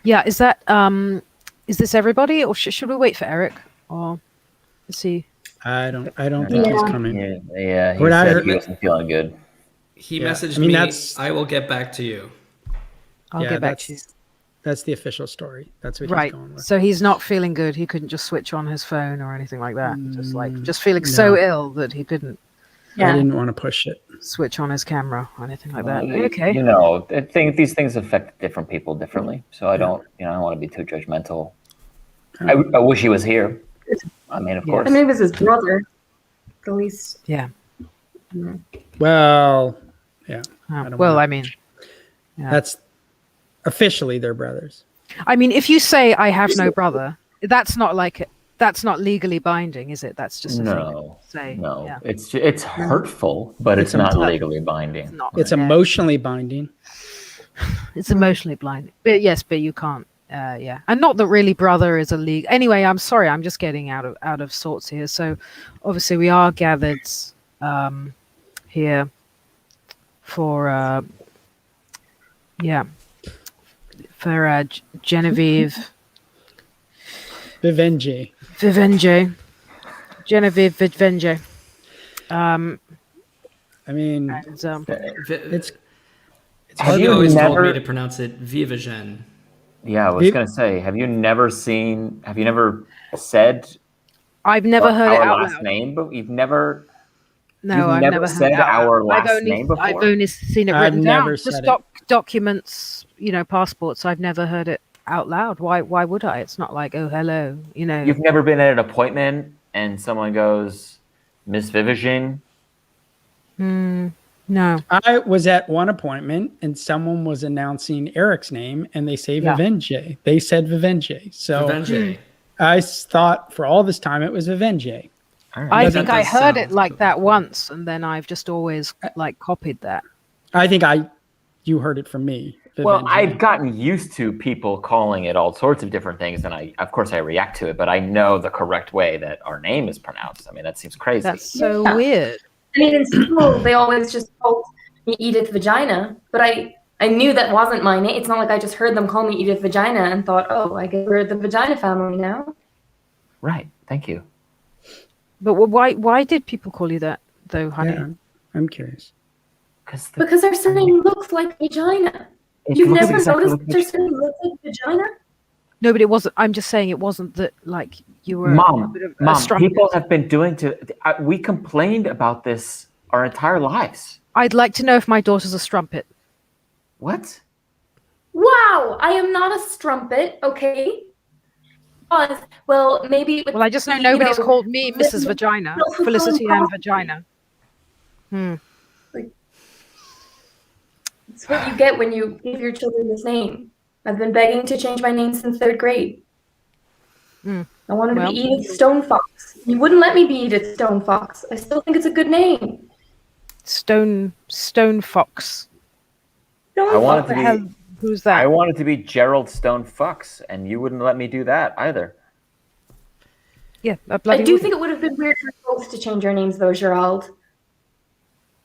Yeah, is this everybody, or should we wait for Eric? Or is he? I don't think Yeah. he's coming. Yeah, he What I said heard- he wasn't feeling good. He Yeah, messaged I mean, me. that's- I will get back to you. I'll get back to you. That's the official story. That's what Right. he's going with. So he's not feeling good. He couldn't just switch on his phone or anything like that. Just feeling so no. ill that he couldn't I Yeah. didn't want to push it. switch on his camera or anything like that. Well, Okay. You know, these things affect different people differently. So I don't want to be too judgmental. I wish he was here. I mean, of Yeah. course. I mean, it was his brother. At least. Yeah. Well, yeah. I don't Well, wanna- I mean, yeah. That's officially their brothers. I mean, if you say I have no brother, that's not legally binding, is it? That's just a thing No, to say. no. Yeah. It's hurtful, but it's not legally binding. It's Yeah. emotionally binding. It's emotionally blinding. But yes, but you can't. Yeah, and not that really brother is a league. Anyway, I'm sorry. I'm just getting out of sorts here. So, obviously, we are gathered here for Genevieve Vivenge. Genevieve Vivenge. I mean, And, it's Have He you always told me never- to pronounce it Vivagen. Yeah, I was gonna say, have you never said I've never heard it our out last loud. name? But you've never. No, You've I've never never said heard it out our loud. last name before? I've only seen it I've written down. never Just said it. documents, passports. I've never heard it out loud. Why would I? It's not like, oh, hello, You've never been at an appointment and someone goes, Miss Vivigin. No. I was at one appointment and someone was announcing Eric's name and they say Yeah. Vivenge. They said Vivenge. So Vivenge. I thought for all this time it was Vivenge. I That think I does heard sound it like cool. that once, and then I've just always copied that. I think you heard it from me. Well, Vivenge. I've gotten used to people calling it all sorts of different things, and of course I react to it, but I know the correct way that our name is pronounced. I mean, that seems crazy. That's so Yeah. weird. I mean, in school, they always just called me Edith Vagina, but I knew that wasn't my name. It's not like I just heard them call me Edith Vagina and thought, oh, I guess we're the Vagina family now. Right. Thank you. But why did people call you that, though, honey? Yeah, I'm curious. Because their surname looks like vagina. It You've looks never exactly noticed like their surname looks like vagina? No, but it wasn't. I'm just saying it wasn't that, like, you were a Mom, bit of a strumpet. people have been doing we complained about this our entire lives. I'd like to know if my daughter's a strumpet. What? Wow, I am not a strumpet, okay? Well, maybe. Well, I just know nobody's called me Mrs. Vagina, Felicity Ann Vagina. It's what you get when you give your children this name. I've been begging to change my name since 3rd grade. I wanted to be Edith Stonefox. You wouldn't let me be Edith Stonefox. I still think it's a good name. Stone Fox. I wanted to be. Who's that? I wanted to be Gerald Stone Fox, and you wouldn't let me do that either. Yeah, I do think it would have been weird for both to change our names, though, Gerald.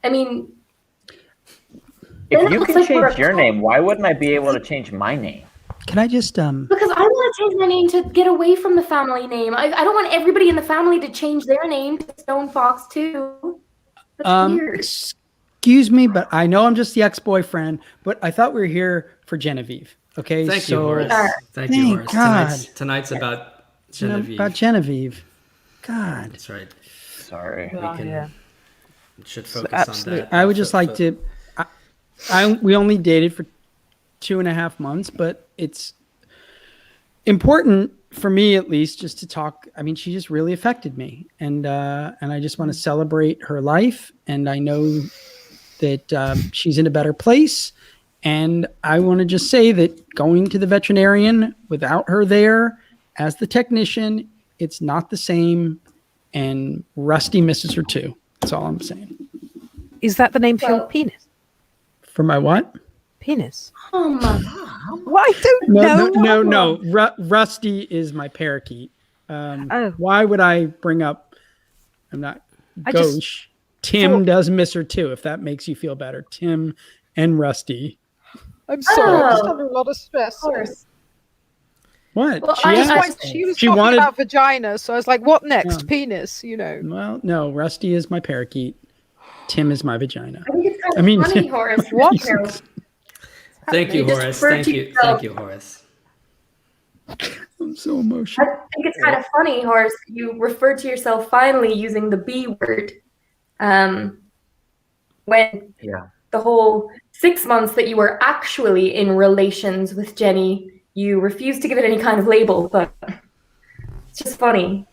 I mean, If then it you looks can like we're change a your cult. name, why wouldn't I be able to change my name? Can I just because I want to change my name to get away from the family name. I don't want everybody in the family to change their name to Stone Fox too. That's weird. excuse me, but I know I'm just the ex-boyfriend, but I thought we were here for Genevieve. Okay, Thank you, so Horace. Thank Thank you, Horace. God. Tonight's about Genevieve. about Genevieve. God, That's right. Sorry. Should focus absolute- on that. I would just like to. We only dated for 2.5 months, but it's important for me, at least, just to talk. I mean, she just really affected me, and I just want to celebrate her life. And I know that she's in a better place. And I want to just say that going to the veterinarian without her there as the technician, it's not the same. And Rusty misses her too. That's all I'm saying. Is that the name for your penis? For my what? Penis. Oh my! Well, I don't know. No. Rusty is my parakeet. Why would I bring up? I'm not gauche. Tim does miss her too. If that makes you feel better, Tim and Rusty. I'm sorry. I'm just Oh. under a lot of stress. Of course. What? Well, She was talking wanted about vagina, so I was like, "What next? Yeah. Penis?" You know. Well, no. Rusty is my parakeet. Tim is my vagina. I think it's kind of funny, Horace. What? You know, Thank you, Just Horace. refer Thank to you. yourself. Thank you, Horace. I'm so I emotional. think it's kind of funny, Horace. You referred to yourself finally using the B word. When Yeah. the whole 6 months that you were actually in relations with Jenny, you refused to give it any kind of label, but it's just funny.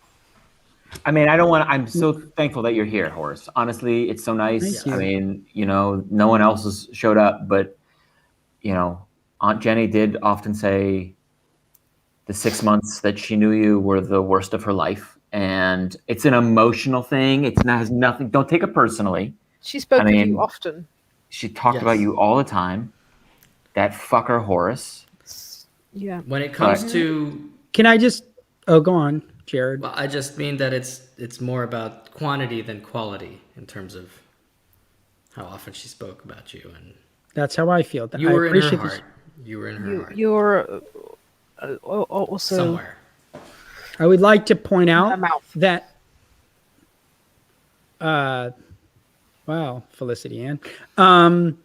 I mean, I don't want to, I'm so thankful that you're here, Horace. Honestly, it's so nice. Thank you. I mean, you know, no one else has showed up, but, you know, Aunt Jenny did often say the 6 months that she knew you were the worst of her life. And it's an emotional thing. It's not, has nothing, don't take it personally. She spoke of mean, you often. She talked Yes. about you all the time. That fucker Horace. Yeah. When it comes to, Can I just? Oh, go on, Jared. well, I just mean that it's more about quantity than quality in terms of how often she spoke about you, and That's how I feel. you I were in her appreciate this. heart. You were in her heart You're also somewhere. I would like to point her out mouth. that. Wow, Felicity Ann.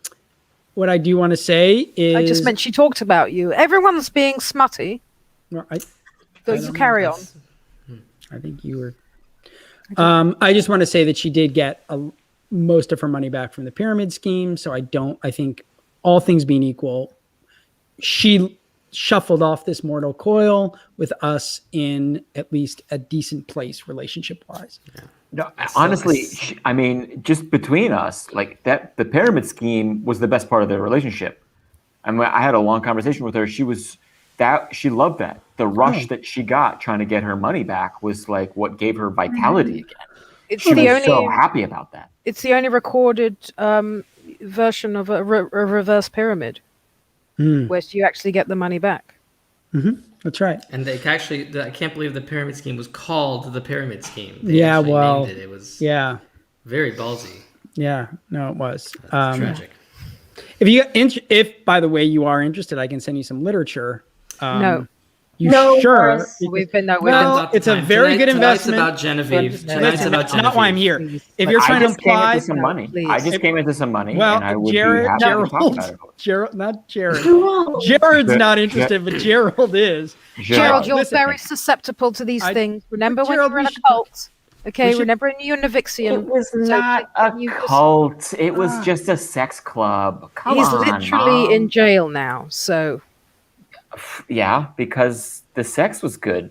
What I do want to say is, I just meant she talked about you. Everyone's being smutty. Well, So you carry on. I think you were. I just want to say that she did get most of her money back from the pyramid scheme. So I think all things being equal, she shuffled off this mortal coil with us in at least a decent place relationship wise. No, honestly, I mean, just between us, like that, the pyramid scheme was the best part of their relationship. I mean, I had a long conversation with her. She loved that. The rush that she got trying to get her money back was like what gave her vitality again. She was so happy about that. It's the only recorded version of a reverse pyramid where you actually get the money back. Mm-hmm. That's right. And they actually, I can't believe the pyramid scheme was called the pyramid scheme. They Yeah, actually well, named it. It was very ballsy. Yeah, no, it was. Tragic. If by the way you are interested, I can send you some literature. No. You sure? We've been it's a very good investment. Tonight's about Genevieve. Tonight's about That's not why I'm here. If you're I trying to just came imply into some money. I just came into some money, well, and I would be happy to talk about it. Jared's not interested, but Gerald is. Gerald, you're very susceptible to these things. Remember when you were in a cult? Okay, remember when you were in Novixium? It was not a cult. It was just a sex club. Come He's on, literally Mom. in jail now, so... Yeah, because the sex was good.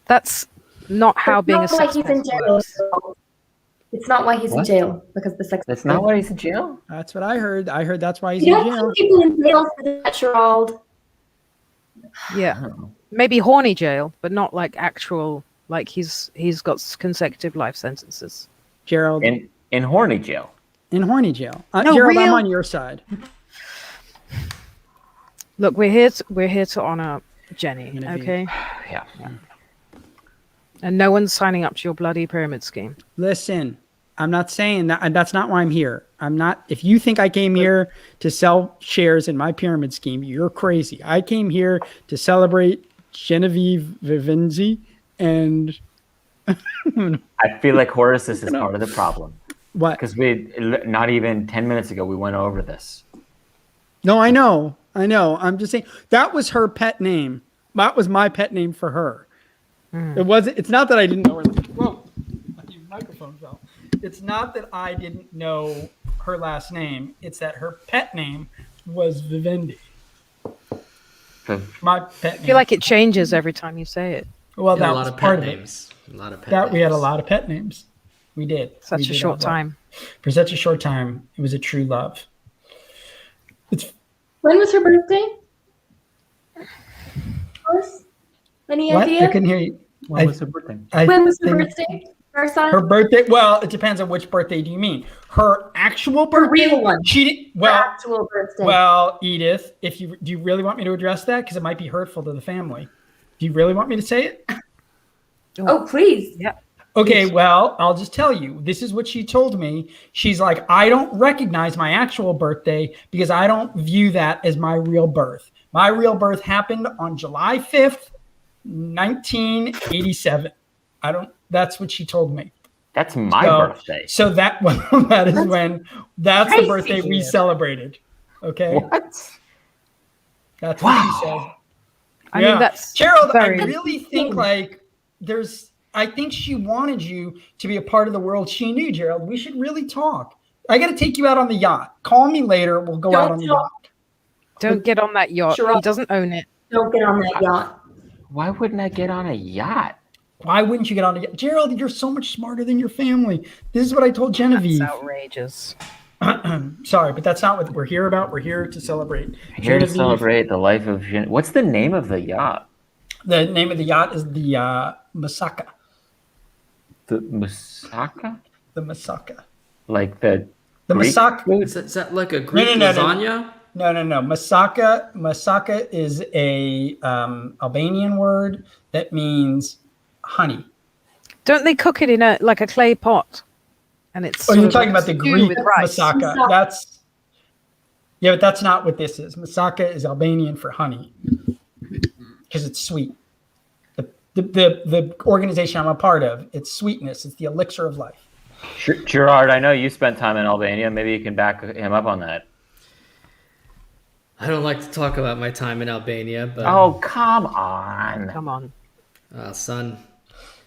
That's not how being a sex he's in jail. It's not why he's in jail, because the sex. That's not why he's in jail? That's what I heard. I heard that's why he's You in don't jail. put people in jail for that, Gerald. Yeah, maybe horny jail, but not like actual. Like he's got consecutive life sentences. Gerald in horny jail. In horny jail. No, Gerald, I'm on your side. Look, we're here to honor Jenny, okay? Yeah. And no one's signing up to your bloody pyramid scheme. Listen, I'm not saying that. That's not why I'm here. I'm not. If you think I came here to sell shares in my pyramid scheme, you're crazy. I came here to celebrate Genevieve Vivenzi, and I feel like Horace, this is part of the problem. What? Because not even 10 minutes ago, we went over this. No, I know. I'm just saying that was her pet name. That was my pet name for her. It's not that I didn't know her. Whoa, my microphone fell. It's not that I didn't know her last name. It's that her pet name was Vivendi. My pet name. I feel like it changes every time you say it. Well, that a was lot of part pet of names. A lot of pet that. names. We had a lot of pet names. We did. Such a short time. For such a short time, it was a true love. When was her birthday? Any idea? I couldn't hear you. When was her birthday? When was her birthday? Her birthday? Well, it depends on which birthday do you mean. Her actual birthday? Her real one. Her actual birthday. Well, Edith, do you really want me to address that? Because it might be hurtful to the family. Do you really want me to say it? Oh, please. Yeah. Okay, well, I'll just tell you. This is what she told me. She's like, I don't recognize my actual birthday because I don't view that as my real birth. My real birth happened on July 5th, 1987. That's what she told me. That's my birthday. So that's the birthday we celebrated. Okay. What? That's what she said. I mean, that's Gerald, I really think I think she wanted you to be a part of the world she knew, Gerald. We should really talk. I got to take you out on the yacht. Call me later. We'll go out on the yacht. Don't get on that yacht. He doesn't own it. Don't get on that yacht. Why wouldn't I get on a yacht? Why wouldn't you get on a yacht? Gerald, you're so much smarter than your family. This is what I told Genevieve. That's outrageous. Sorry, but that's not what we're here about. We're here to celebrate. Here to celebrate the life of Genevieve. What's the name of the yacht? The name of the yacht is the Masaka. The Masaka? The Masaka. Like the Greek Masaka. Food? Is that like a Greek lasagna? No. Masaka is a Albanian word that means honey. Don't they cook it in a clay pot? And it's. You're talking about the Greek rice. Masaka. But that's not what this is. Masaka is Albanian for honey because it's sweet. The organization I'm a part of, it's sweetness. It's the elixir of life. Gerard, I know you spent time in Albania. Maybe you can back him up on that. I don't like to talk about my time in Albania, but oh, come on. Come on. Son.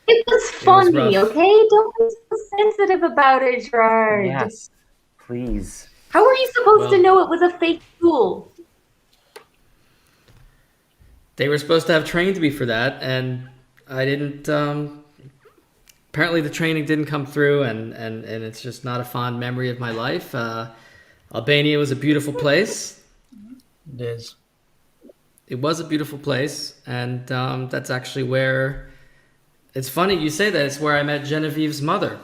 It was funny, okay? Don't be so sensitive about it, Gerard. Yes, please. How were you supposed to know it was a fake school? They were supposed to have trained me for that, and I didn't. Apparently, the training didn't come through, and it's just not a fond memory of my life. Albania was a beautiful place. It is. It was a beautiful place, and that's actually where. It's funny you say that. It's where I met Genevieve's mother.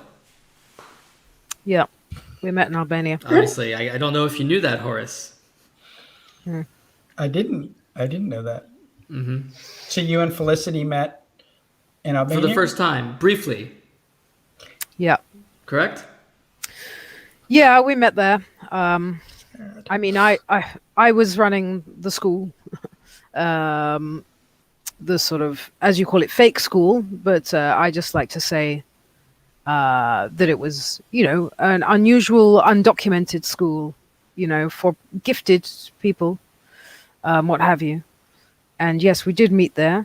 Yeah, we met in Albania. Obviously, I don't know if you knew that, Horace. I didn't know that. Mm-hmm. So you and Felicity met in Albania? For the first time, briefly. Yeah. Correct? Yeah, we met there. I mean, I was running the school, the sort of, as you call it, fake school, but I just like to say that it was, an unusual, undocumented school, for gifted people, what have you. And yes, we did meet there,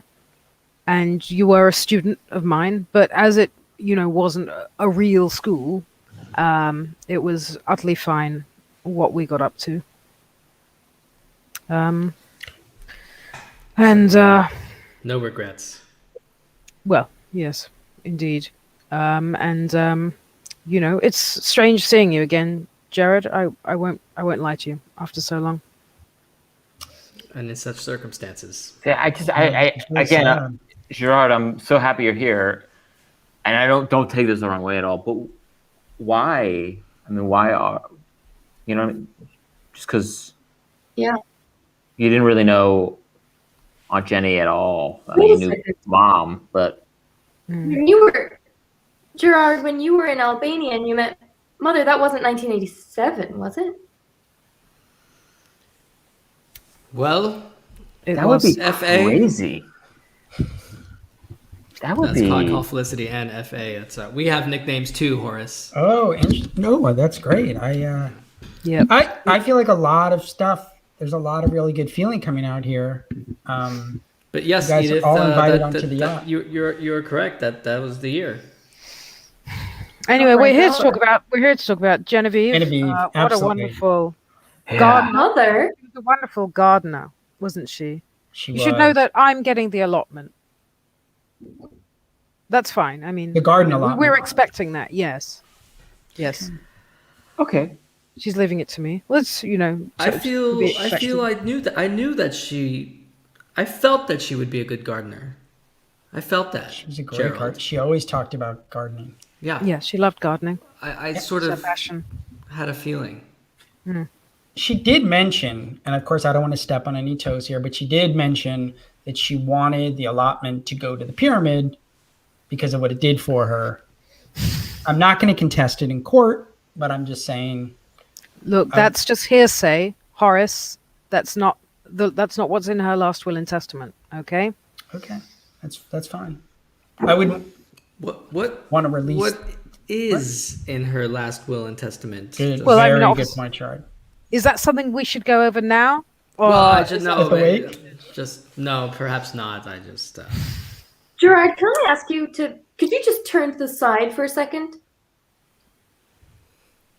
and you were a student of mine, but as it, wasn't a real school, it was utterly fine what we got up to. No regrets. Well, yes, indeed. It's strange seeing you again, Jared. I won't lie to you after so long. And in such circumstances. Yeah, again, Gerard, I'm so happy you're here, and I don't take this the wrong way at all. But why? I mean, why are just because? Yeah. You didn't really know Aunt Jenny at all. I mean, you knew Mom, but when you were Gerard, when you were in Albania and you met Mother, that wasn't 1987, was it? Well, that would be crazy. That's Call Felicity and FA. It's we have nicknames too, Horace. Oh, no, that's great. I feel like a lot of stuff. There's a lot of really good feeling coming out here. But yes, you guys Edith, are all invited onto the yacht. You're correct. That was the year. Anyway, we're here to talk about Genevieve. What absolutely. a wonderful gardener. Mother. She was a wonderful gardener, wasn't she? She should know that I'm getting the allotment. That's fine. I mean, the garden allotment. We're expecting that. Yes. Okay. She's leaving it to me. Let's, I feel I knew that I felt that she would be a good gardener. I felt that. She was a great gardener. She always talked about gardening. Yeah. Yeah, she loved gardening. I sort of had a feeling. She did mention, and of course I don't want to step on any toes here, but she did mention that she wanted the allotment to go to the pyramid because of what it did for her I'm not going to contest it in court, but I'm just saying. Look, that's just hearsay, Horace. That's not what's in her last will and testament. Okay. Okay, that's fine. I wouldn't. What want to release? What is in her last will and testament? Good, well, very I mean, good point, Chard. Is that something we should go over now? Or Well, I just know. Wait. Just no, perhaps not. I just. Gerard, can I ask you to? Could you just turn to the side for a second,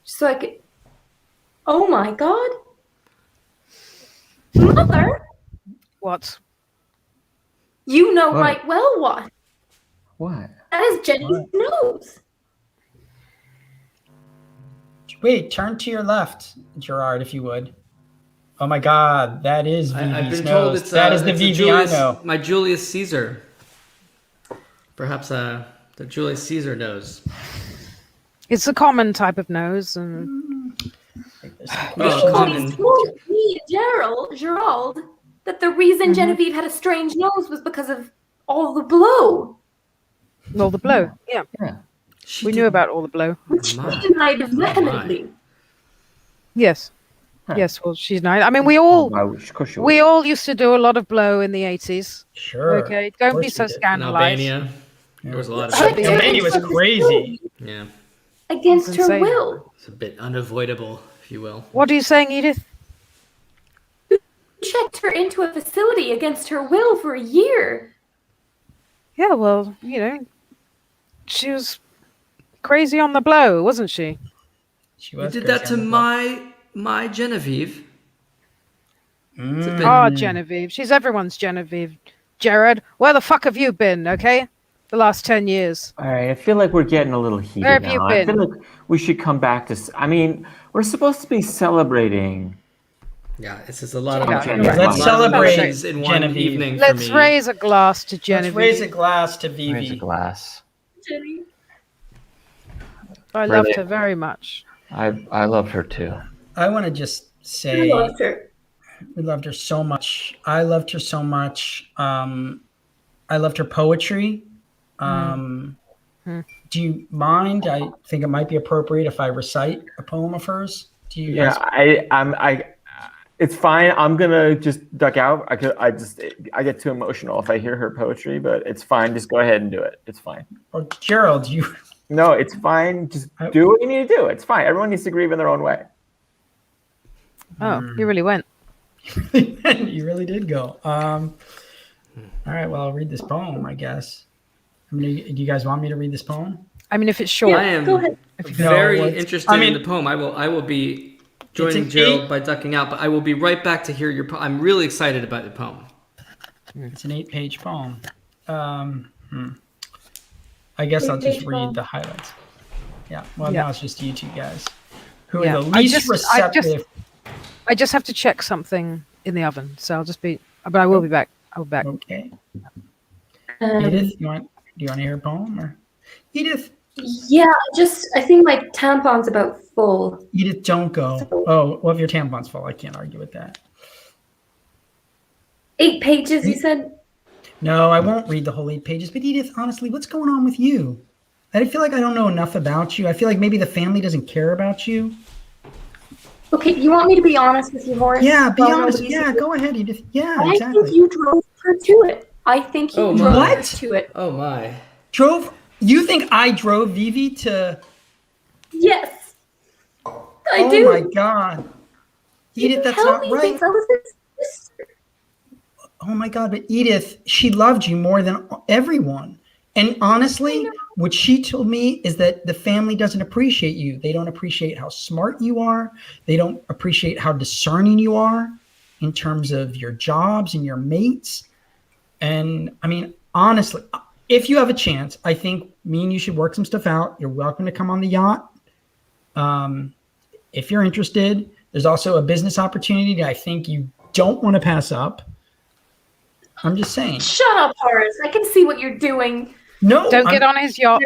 so I could? Oh my God, Mother! what? You know What? right well what. What? That is Jenny's nose. Wait, turn to your left, Gerard, if you would. Oh my God, that is Vivi's I've been nose. told it's that is the it's Vivi I know. My Julius Caesar. Perhaps the Julius Caesar nose. It's a common type of nose, and Well, common. He told me, Gerald, that the reason Genevieve had a strange nose was because of all the blow. all the blow. Yeah, Yeah. we knew about all the blow. Which My. he denied vehemently. Yes, Huh. yes. Well, she's nice. I mean, we all Of course you we would. all used to do a lot of blow in the 80s. Sure. Okay, of don't course be so we did. In scandalized. Albania, there was a lot of But it. Albania was crazy. Yeah, Against That's her insane. will. it's a bit unavoidable, if you will. What are you saying, Edith? Checked her into a facility against her will for a year. Yeah, well, she was crazy on the blow, wasn't she? She You was did crazy that to on the block. my Genevieve. It's a bit- Ah, Genevieve. She's everyone's Genevieve. Jared, where the fuck have you been, okay? The last 10 years. All right, I feel like we're getting a little heated Where have now. you I been? feel like we should come back to. I mean, we're supposed to be celebrating. Yeah, it's just a lot of Yeah, emotions. let's A lot of celebrate emotions in one Genevieve. evening for Let's me. raise a glass to Let's Genevieve. raise a glass to Vivi. Raise a glass. Jenny. I loved Really? her very much. I loved her too. I want to just I say loved her. we loved her so much. I loved her so much. I loved her poetry. Do you mind? I think it might be appropriate if I recite a poem of hers. Do you Yeah, guys? it's fine. I'm gonna just duck out. I get too emotional if I hear her poetry, but it's fine. Just go ahead and do it. It's fine. Or Gerald, you No, it's fine. Just do what you need to do. It's fine. Everyone needs to grieve in their own way. Oh, he really went. you really did go. All right. Well, I'll read this poem, I guess. I mean, do you guys want me to read this poem? I mean, if it's short. I am Go ahead. very No, interested in the poem. I will be joining an Gerald eight- by ducking out, but I will be right back to hear your poem. I'm really excited about the poem. It's an 8-page poem. I guess I'll just 8-page read poem. the highlights. Yeah. Well, Yeah. now it's just you two guys who Yeah. are the I least just- receptive. I just have to check something in the oven, so I'll just be. But I will be back. I'll be back. Okay. Um, Edith, do you want to hear a poem? Or Edith, Yeah, I think my tampon's about full. Edith, don't go. Oh, well, if your tampon's full, I can't argue with that. 8 pages, you said? No, I won't read the whole 8 pages. But Edith, honestly, what's going on with you? I feel like I don't know enough about you. I feel like maybe the family doesn't care about you. Okay, you want me to be honest with you, Horace? Yeah, be Well, honest. nobody's- Yeah, go ahead, Edith. Yeah, I exactly. think you drove her to it. I think you Oh, drove my. her to it. Oh my! You think I drove Vivi to? Yes, I Oh do. my God, Edith, that's Tell not me right. things. I was his sister. Oh my God, but Edith, she loved you more than everyone. And honestly, what she told me is that the family doesn't appreciate you. They don't appreciate how smart you are. They don't appreciate how discerning you are in terms of your jobs and your mates. And I mean, honestly, if you have a chance, I think me and you should work some stuff out. You're welcome to come on the yacht. If you're interested, there's also a business opportunity that I think you don't want to pass up. I'm just saying. Shut up, Horace. I can see what you're doing. No, Don't get on his yacht.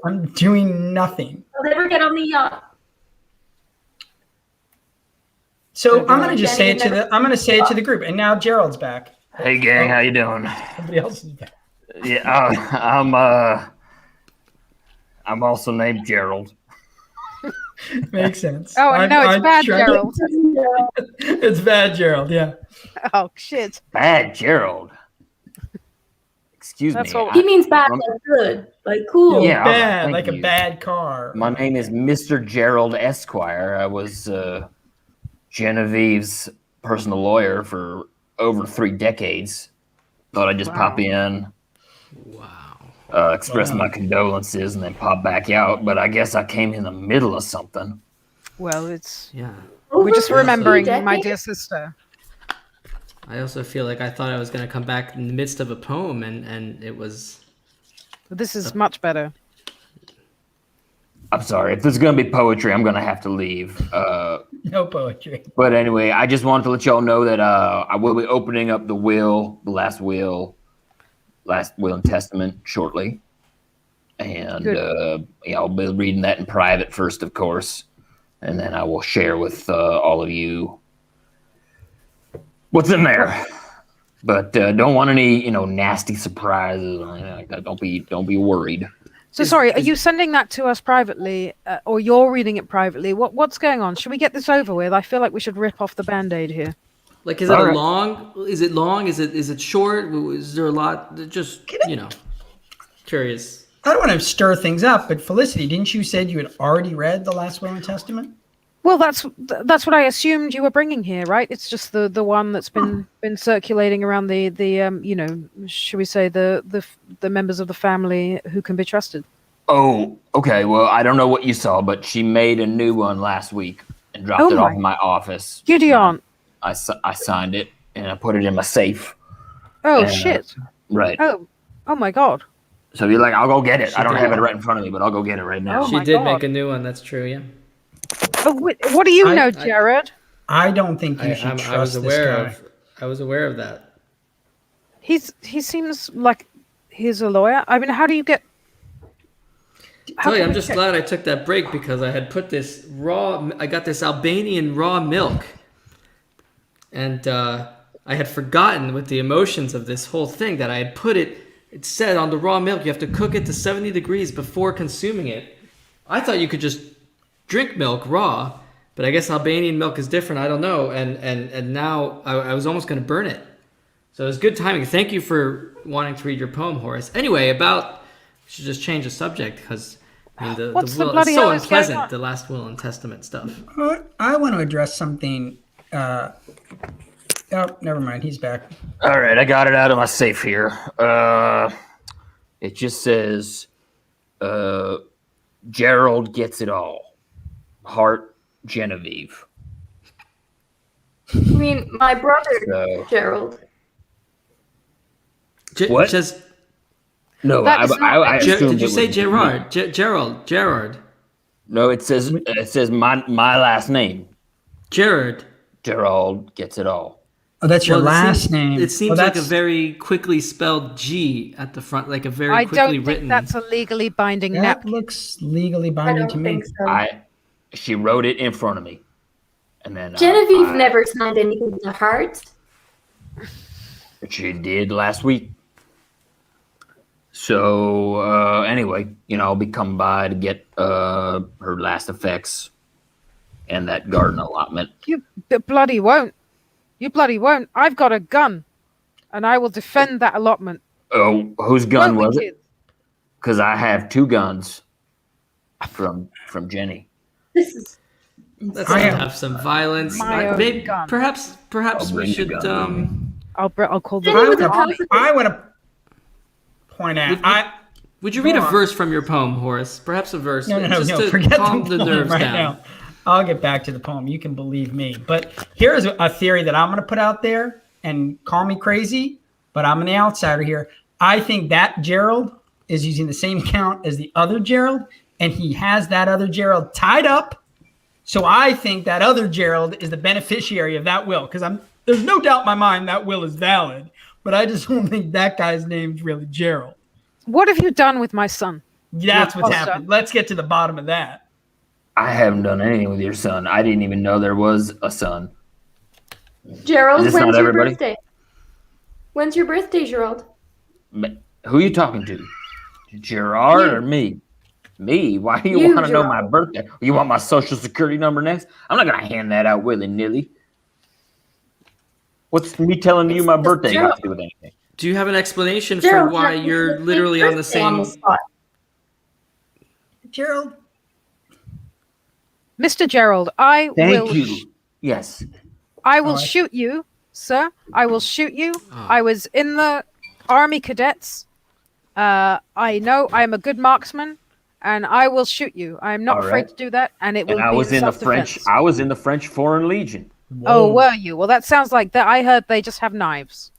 I'm doing nothing. I'll never get on the yacht. So I'm on gonna just Jenny say it to the group. And now Gerald's back. Hey gang, how you doing? Somebody else is back. Yeah, I'm I'm also named Gerald. Makes sense. Oh, no, it's bad, Gerald. It's bad, Gerald. Yeah. Oh, shit. Bad Gerald. Excuse That's me. all- He means bad, like good, like cool. Yeah, bad, thank like a you. bad car. My name is Mr. Gerald Esquire. I was Genevieve's personal lawyer for over 3 decades. Thought I'd just pop in. Wow. Express my condolences and then pop back out. But I guess I came in the middle of something. Well, it's... Yeah. We're just Over remembering 3 my decades? dear sister. I also feel like I thought I was going to come back in the midst of a poem, and it was. This is much better. I'm sorry. If there's going to be poetry, I'm going to have to leave. No poetry. But anyway, I just wanted to let y'all know that I will be opening up the last will and testament shortly. And I'll be reading that in private first, of course. And then I will share with all of you what's in there. But don't want any, nasty surprises or anything like that. Don't be worried. So sorry, are you sending that to us privately, or you're reading it privately? What's going on? Should we get this over with? I feel like we should rip off the Band-Aid here. Like, is it All right. long? Is it long? Is it short? Is there a lot? Just, curious. I don't want to stir things up, but Felicity, didn't you said you had already read the last will and testament? Well, that's what I assumed you were bringing here, right? It's just the one that's been circulating around the should we say the members of the family who can be trusted. Oh, okay. Well, I don't know what you saw, but she made a new one last week and dropped it off in my office. Gideon. I signed it and I put it in my safe. Oh, And, shit. Right. Oh my God. So you're like, I'll go get it. She I don't did. have it right in front of me, but I'll go get it right now. Oh She my did God. make a new one. That's true. Yeah. Oh, what do you know, Jared? I don't think you should trust this guy. I was aware of that. He seems like he's a lawyer. I mean, how do you get? Tell you, I'm just glad I took that break because I had put this I got this Albanian raw milk. And I had forgotten with the emotions of this whole thing that I had put it said on the raw milk, you have to cook it to 70 degrees before consuming it. I thought you could just drink milk raw, but I guess Albanian milk is different. I don't know. And now I was almost going to burn it. So it was good timing. Thank you for wanting to read your poem, Horace. Anyway, we should just change the subject because the will is so unpleasant, the last will and testament stuff. I want to address something. Oh, never mind. He's back. All right, I got it out of my safe here. It just says, Gerald gets it all. Heart, Genevieve. I mean, my brother, So- Gerald. What? Just, No, That is I not- assumed did you it say was- Gerard? Gerard. No, it says my last name. Gerard. Gerald gets it all. Oh, that's your Well, last name. It seems Oh, like a that's- very quickly spelled G at the front, like a very I quickly don't think written. that's a legally binding That napkin. looks legally I binding don't to me. think so. She wrote it in front of me, and then Genevieve never signed anything to heart. She did last week. So anyway, I'll be coming by to get her last effects and that garden allotment. You bloody won't. You bloody won't. I've got a gun, and I will defend that allotment. Oh, whose gun Won't was we, it? kids? Because I have 2 guns from Jenny. This is Let's I not am- have some violence. My own Maybe, gun. perhaps I'll we bring the should. gun. I'll call the Jenny was a army. pacifist. I want to point out. Would you read a Go on. verse from your poem, Horace? Perhaps a verse, No. just to Forget calm the the poem nerves right down. now. I'll get back to the poem. You can believe me. But here's a theory that I'm going to put out there, and call me crazy, but I'm an outsider here. I think that Gerald is using the same account as the other Gerald, and he has that other Gerald tied up. So I think that other Gerald is the beneficiary of that will, because there's no doubt in my mind that will is valid, but I just don't think that guy's name's really Gerald. What have you done with my son? That's what's foster. happened. Let's get to the bottom of that. I haven't done anything with your son. I didn't even know there was a son. Gerald, Is this when's not your everybody? birthday? When's your birthday, Gerald? But who are you talking to? Gerard or me? Me? Why do you You, want to know my Gerald. birthday? You want my social security number next? I'm not gonna hand that out willy nilly. What's me telling you It's my just birthday got Gerald. to do with anything? Do you have an explanation for Gerald, why you're you're the literally on the person on the same? spot. Gerald, Mr. Gerald, I Thank will. you. Yes. I will Oh, I- shoot you, sir. I will shoot you. Oh. I was in the Army Cadets. I know I am a good marksman, and I will shoot you. I am not All afraid right. to do that, and it will And I be was in the self-defense. French. I was in the French Foreign Legion. Oh, Whoa. were you? Well, that sounds like that. I heard they just have knives.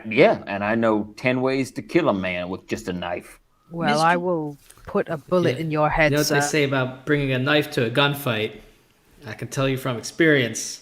Yeah, and I know 10 ways to kill a man with just a knife. Well, Mr. I will put a bullet Yeah. in your head, You know what sir. they say about bringing a knife to a gunfight? I can tell you from experience,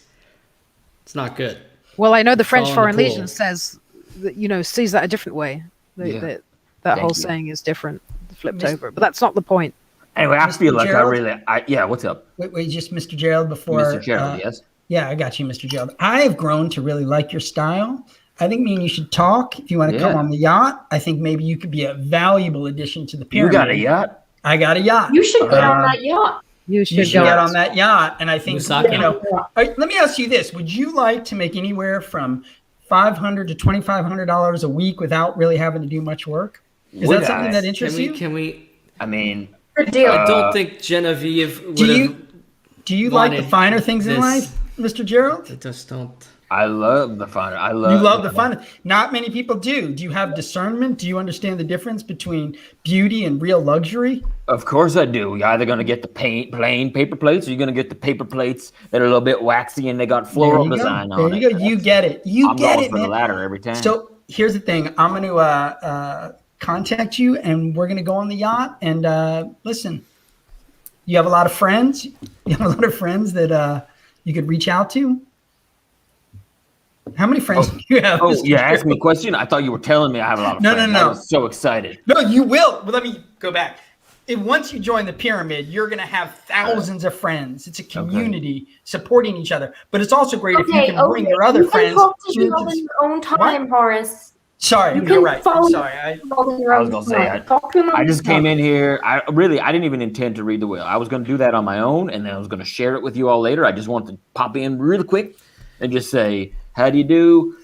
it's not good. Well, I know the Fall French in the Foreign pool. Legion says, that, sees that a different way. Yeah. That Thank whole you. saying is different, flipped Mis- over. But that's not the point. Anyway, I Mr. feel like Gerald? yeah, what's up? Wait, just Mr. Gerald before. Mr. Gerald, yes? Yeah, I got you, Mr. Gerald. I have grown to really like your style. I think me and you should talk. If you want to come Yeah. on the yacht, I think maybe you could be a valuable addition to the You pyramid. got a yacht? I got a yacht. You should get on Uh, that yacht. You should You should go. get on that yacht, and I think Musaka. Let me ask you this: would you like to make anywhere from $500 to $2,500 a week without really having to do much work? Is Would that something I? that Can interests we? you? Can we? I mean, Good deal. I don't think Genevieve would Do have. you like the wanted finer things in this. life, Mr. Gerald? I just don't. I love the fun. I You love love the fun. Not many people do. Do you have discernment? Do you understand the difference between beauty and real luxury? Of course I do. You're either going to get the plain paper plates or you're going to get the paper plates that are a little bit waxy and they got floral design on There it. you go. You get it. You I'm get going it, for the man. latter every time. So here's the thing. I'm going to contact you, and we're going to go on the yacht. And listen, you have a lot of friends. You have a lot of friends that you could reach out to. How many friends do you have? Oh, Mr. yeah, ask me a Gerald? question. I thought you were telling me I have a lot of No, friends. no. I was so excited. No, you will. But let me go back. Once you join the pyramid, you're going to have thousands of friends. It's a community supporting each other. But it's also great if you can bring your other you can friends. talk to into Gerald this- in your own time, Horace. Sorry, You you're can right. I'm follow sorry. Gerald in your I own was gonna say, time. Talk to him on I just the phone. came in here. I didn't even intend to read the will. I was going to do that on my own, and then I was going to share it with you all later. I just wanted to pop in really quick and just say, how do you do?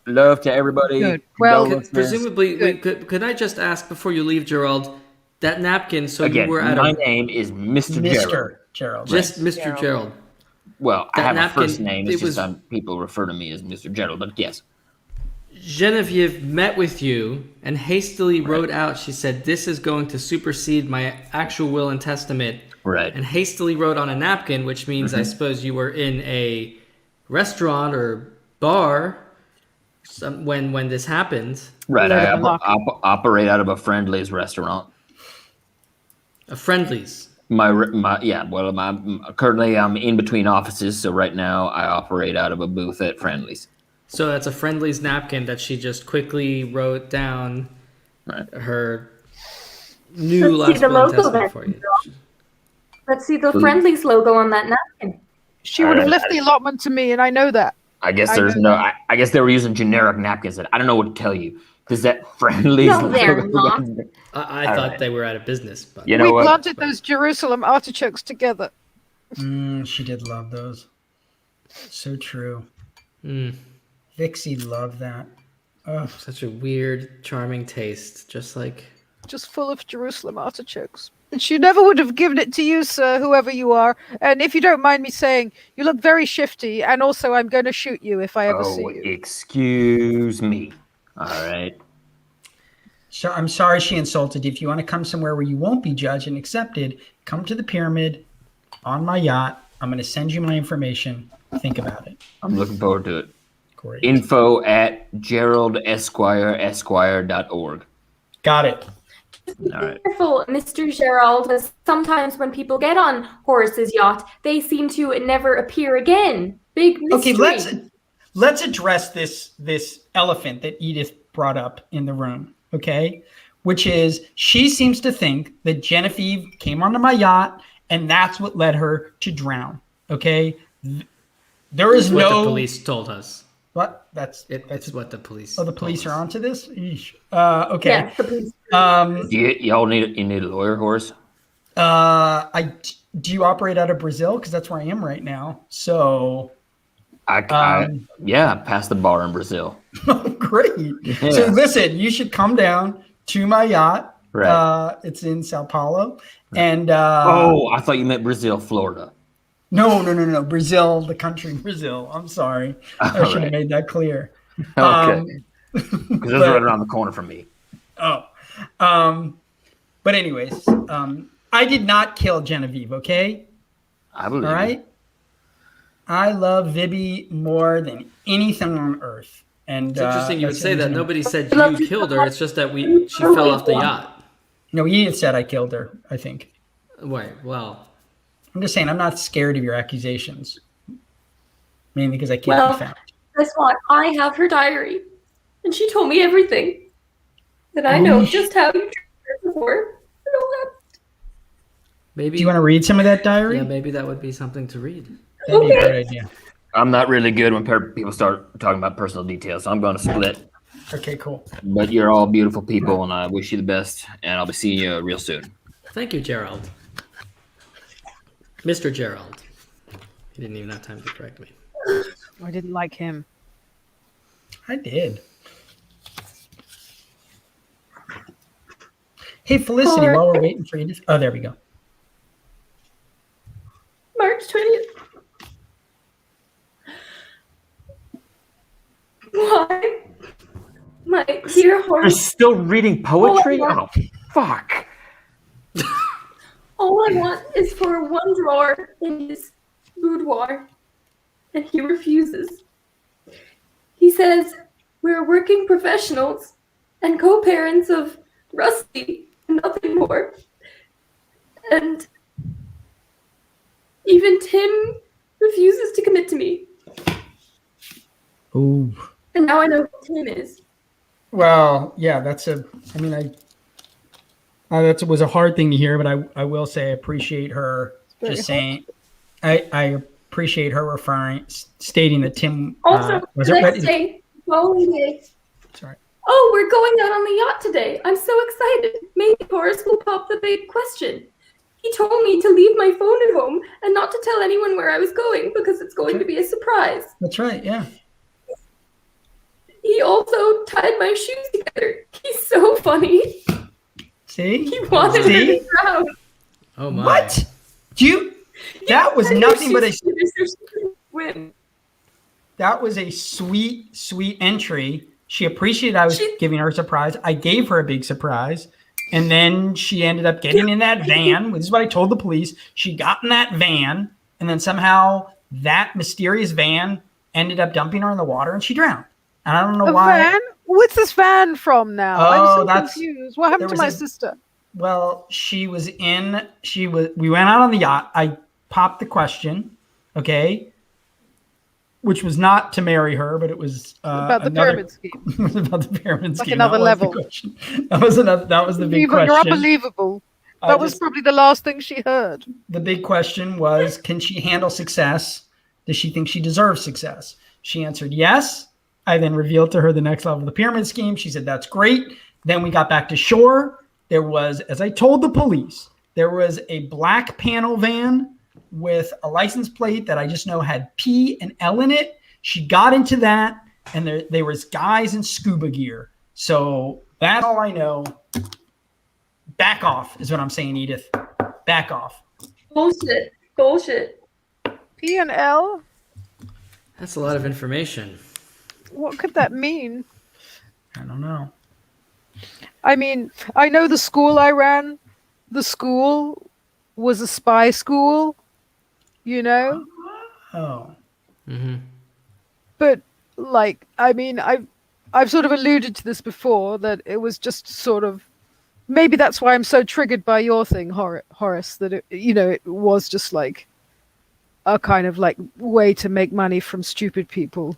Love to everybody. Good. Well, Condolences. Presumably, could I just ask before you leave, Gerald, that napkin? So Again, you were at my a name is Mr. Gerald. Mr. Gerald. just Mr. Gerald. Well, I That have napkin, a first name. it It's just was- people refer to me as Mr. Gerald, but yes. Genevieve met with you and hastily wrote out. She said, "This is going to supersede my actual will and testament." Right. And hastily wrote on a napkin, which means I suppose you were in a restaurant or bar when this happened. Right. I Load 'em up. operate out of a Friendly's restaurant. A Friendly's. Currently I'm in between offices, so right now I operate out of a booth at Friendly's. So that's a Friendly's napkin that she just quickly wrote down Right. her new Let's last see the will and logo testament then. for you. Let's see the Friendly's logo on that napkin. She would have left the allotment to me, and I know that. I guess I there's know no. I guess they were using generic napkins. That I don't know what to tell you because that Friendly's. No, they're not. I All thought right. they were out of business, but You know We what? planted those Jerusalem artichokes together. She did love those. So true. Mm, Vixie loved that. Ugh. such a weird, charming taste, just like Just full of Jerusalem artichokes. And she never would have given it to you, sir, whoever you are. And if you don't mind me saying, you look very shifty, and also I'm going to shoot you if I ever see Oh, you. excuse me. All right. So I'm sorry she insulted you. If you want to come somewhere where you won't be judged and accepted, come to the pyramid on my yacht. I'm going to send you my information. Think about it. I'm looking forward to it. Great. info@geraldesquire.org. Got it. All right. Careful, Mr. Gerald, because sometimes when people get on Horace's yacht, they seem to never appear again. Big mystery. Okay, let's address this elephant that Edith brought up in the room, okay? Which is she seems to think that Genevieve came onto my yacht and that's what led her to drown, okay? There is what no the police told us. What? That's It's what the police. Oh, the police told are us. onto this? Eesh. Okay. Yes, the police. You need a lawyer, Horace? Do you operate out of Brazil? Because that's where I am right now. So, yeah, past the bar in Brazil. great. Yeah. So listen, you should come down to my yacht. Right. It's in Sao Paulo, and I thought you meant Brazil, Florida. No, Brazil, the country Brazil. I'm sorry, I should have made that clear. Okay, because those are right around the corner from me. But anyways, I did not kill Genevieve. Okay, I believe. All right. I love Vibby more than anything on earth. And It's interesting you would say that. Nobody said you killed her. It's just that she fell off the yacht. No, Edith said I killed her, I think. Wait, well. I'm just saying I'm not scared of your accusations. Mainly because I can't be found. Guess what? I have her diary. And she told me everything. And I know just how you treated her before. Maybe. Do you want to read some of that diary? Yeah, maybe that would be something to read. That'd be a great idea. I'm not really good when people start talking about personal details, so I'm going to split. Okay, cool. But you're all beautiful people, and I wish you the best, and I'll be seeing you real soon. Thank you, Gerald. Mr. Gerald. He didn't even have time to correct me. I didn't like him. I did. Hey, Felicity, while we're waiting for you to... Oh, there we go. March 20th. Why? My dear You're Horace. still reading poetry? Oh, fuck. All I want is for one drawer in his boudoir, and he refuses. He says we're working professionals and co-parents of Rusty and nothing more. And even Tim refuses to commit to me. Ooh. And now I know who Tim is. Well, yeah, that was a hard thing to hear, but I will say I appreciate her just saying. I appreciate her stating that Tim Also, was the it next ready? day, following day. Sorry. Oh, we're going out on the yacht today. I'm so excited. Maybe Horace will pop the big question. He told me to leave my phone at home and not to tell anyone where I was going because it's going to be a surprise. That's right, yeah. He also tied my shoes together. He's so funny. See? He wanted to be proud. Oh my. What? That was nothing but that was a sweet, sweet entry. She appreciated I was giving her a surprise. I gave her a big surprise. And then she ended up getting in that van. This is what I told the police. She got in that van, and then somehow that mysterious van ended up dumping her in the water, and she drowned. And I don't know why. Van? What's this van from now? Oh, I'm so confused. What happened to my sister? Well, we went out on the yacht. I popped the question, okay, which was not to marry her, but it was about the pyramid scheme. It was about the pyramid scheme. Like another level. That was the big question. You're unbelievable. That was probably the last thing she heard. The big question was, can she handle success? Does she think she deserves success? She answered yes. I then revealed to her the next level of the pyramid scheme. She said, that's great. Then we got back to shore. There was, as I told the police, there was a black panel van with a license plate that I just know had P and L in it. She got into that, and there was guys in scuba gear. So that's all I know. Back off is what I'm saying, Edith. Back off. Bullshit. P and L? That's a lot of information. What could that mean? I don't know. I mean, I know the school I ran. The school was a spy school, you know? Oh. Mm-hmm. But, like, I mean, I've sort of alluded to this before, that it was just sort of, maybe that's why I'm so triggered by your thing, Horace, that it was just like a kind of like way to make money from stupid people.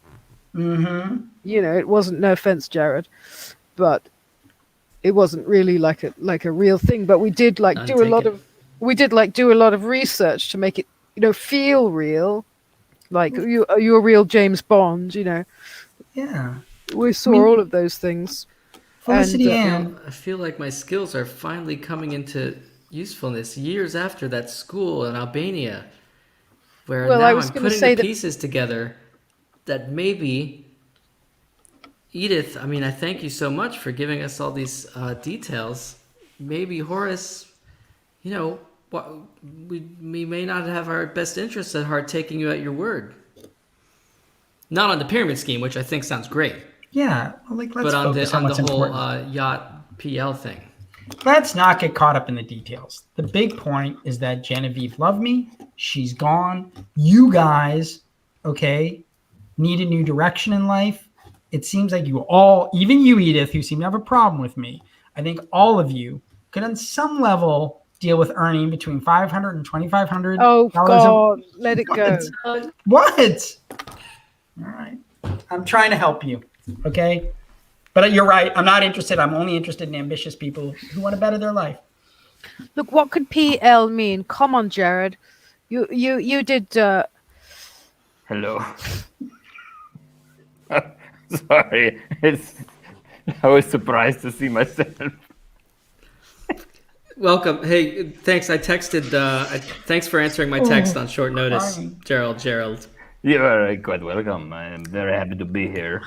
Mm-hmm. It wasn't, no offense, Jared, but it wasn't really like a real thing. But we did do a lot of research to make it, feel real. Like you're a real James Bond, Yeah. We saw all of those things. Felicity Ann. I feel like my skills are finally coming into usefulness years after that school in Albania, where Well, now I was I'm gonna putting say the that- pieces together that maybe Edith, I mean, I thank you so much for giving us all these details. Maybe Horace, you know, we may not have our best interests at heart taking you at your word. Not on the pyramid scheme, which I think sounds great, Yeah, well, like let's but on focus the on what's whole important. yacht PL thing. Let's not get caught up in the details. The big point is that Genevieve loved me. She's gone. You guys, okay, need a new direction in life. It seems like you all, even you, Edith, who seem to have a problem with me, I think all of you could on some level deal with earning between $500 and $2,500. Oh God, let it go. What? All right. I'm trying to help you. Okay. But you're right. I'm not interested. I'm only interested in ambitious people who want to better their life. Look, what could PL mean? Come on, Jared. You did. Hello. Sorry, I was surprised to see myself. Welcome. Hey, thanks. I texted. Thanks for answering my text on short notice, fine. Gerald. You are quite welcome. I am very happy to be here.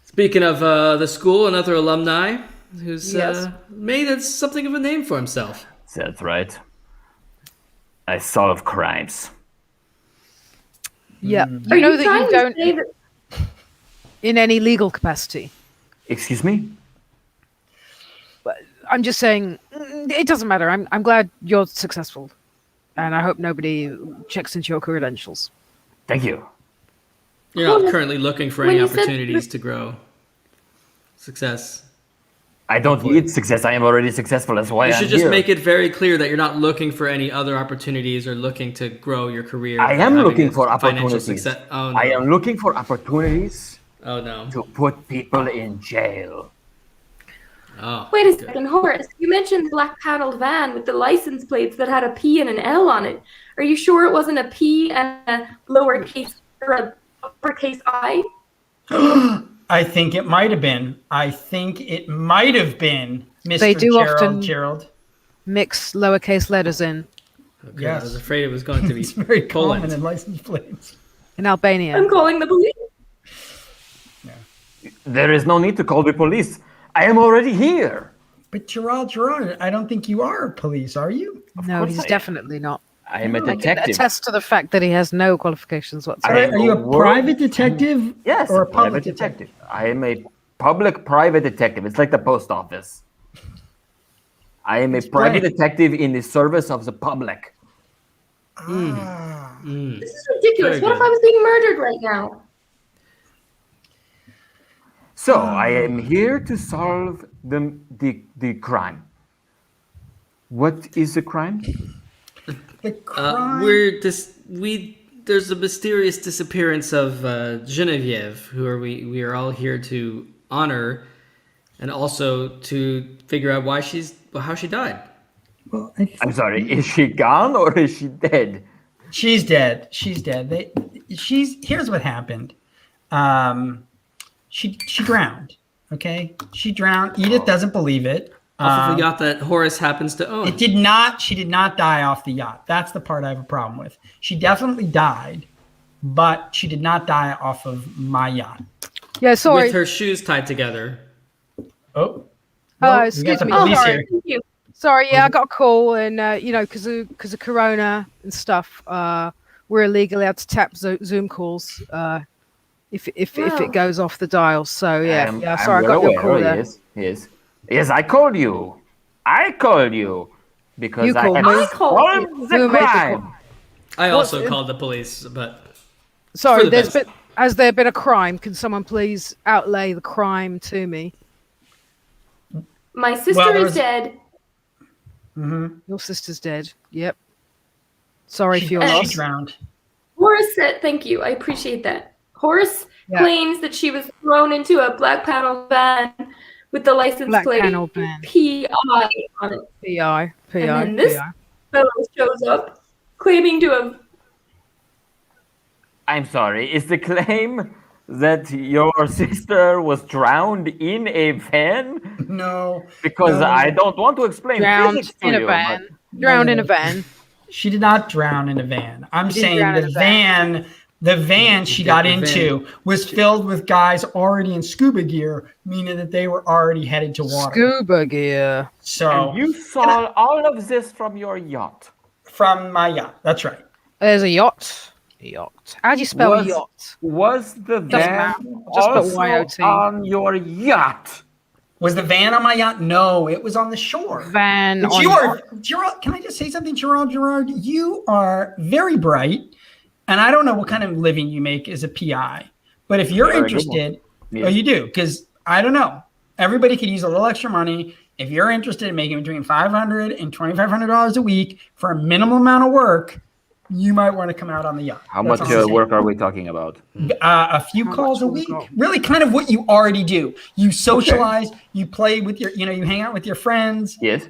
Speaking of the school, another alumni who's Yes. made something of a name for himself. That's right. I solve crimes. Yeah, Are you know you that trying you to don't say that? in any legal capacity. Excuse me? I'm just saying, it doesn't matter. I'm glad you're successful, and I hope nobody checks into your credentials. Thank you. You're not Well, currently looking for when any you said- opportunities to grow. Success. I don't need success. I am already successful. That's why You I'm should just here. make it very clear that you're not looking for any other opportunities or looking to grow your career. I or am having looking a for financial opportunities. success. Oh, no. I am looking for opportunities Oh, no. to put people in jail. Oh, Wait a good. second, Horace. You mentioned black paneled van with the license plates that had a P and an L on it. Are you sure it wasn't a P and a lowercase or a uppercase I? I think it might have been. Mr. They do Gerald. often- Gerald. Mix lowercase letters in Okay, Yes. I was afraid it was going to be It's very Poland. common in license plates. in Albania. I'm calling the police. There is no need to call the police. I am already here. But Gerard, I don't think you are police, are you? No, course he's I am. definitely not. I am a I can attective. attest to the fact that he has no qualifications I whatsoever. am Are you a a private detective? Yes, Or a private detective. I am a public-private detective. It's like the post office. I am a private blank. detective in the service of the public. This is ridiculous. Very What if good. I was being murdered right now? So I am here to solve the crime. What is the crime? The crime. There's a mysterious disappearance of Genevieve, who we are all here to honor, and also to figure out how she died. Well, I'm sorry, is she gone or is she dead? she's dead. She's dead. Here's what happened. She drowned. Okay, she drowned. Edith doesn't believe it. Off of a yacht that Horace happens to own. It did not. She did not die off the yacht. That's the part I have a problem with. She definitely died, but she did not die off of my yacht. Yeah, sorry. With her shoes tied together. Oh, Excuse we got the me. police Sorry. here. Thank you. Sorry, yeah, I got a call, and because of Corona and stuff, we're illegally allowed to tap Zoom calls if Wow. it goes off the dial. So yeah, I'm sorry, I well got your aware, call there. Yes, I called you. Because You I called have me. I called solved Who the made the crime. call? I What's also in- called the police, but Sorry, for the best. has there been a crime? Can someone please outlay the crime to me? My sister Well, there is was- dead. Your sister's dead. Yep. Sorry for your She loss. drowned. Horace said, thank you. I appreciate that. Horace Yeah. claims that she was thrown into a black panel van with the license Black plate panel van. PI on it. PI. And then this PI. fellow shows up claiming to have. I'm sorry, is the claim that your sister was drowned in a van? No. Because No. I don't want to explain Drowned physics to in a you, van. drowned in a van. She did not drown in a van. I'm She didn't saying drown in the a van she got into was filled with guys already in scuba gear, meaning that they were already headed to water. Scuba gear. So And you saw all of this from your yacht. from my yacht. That's right. There's a yacht. Yacht. How do you spell yacht? Was the van Just put also YOT. on your yacht? Was the van on my yacht? No, it was on the shore. Van But on you are, Gerard, can I just say something, Gerard? You are very bright, and I don't know what kind of living you make as a PI, but if you're interested, Yeah. well, you do, because I don't know. Everybody could use a little extra money. If you're interested in making between $500 and $2,500 a week for a minimal amount of work, you might want to come out on the yacht. How That's much all I'm saying. work are we talking about? A few calls a week. Really kind of what you already do. You socialize, you play with your, you hang out with your friends. Yes.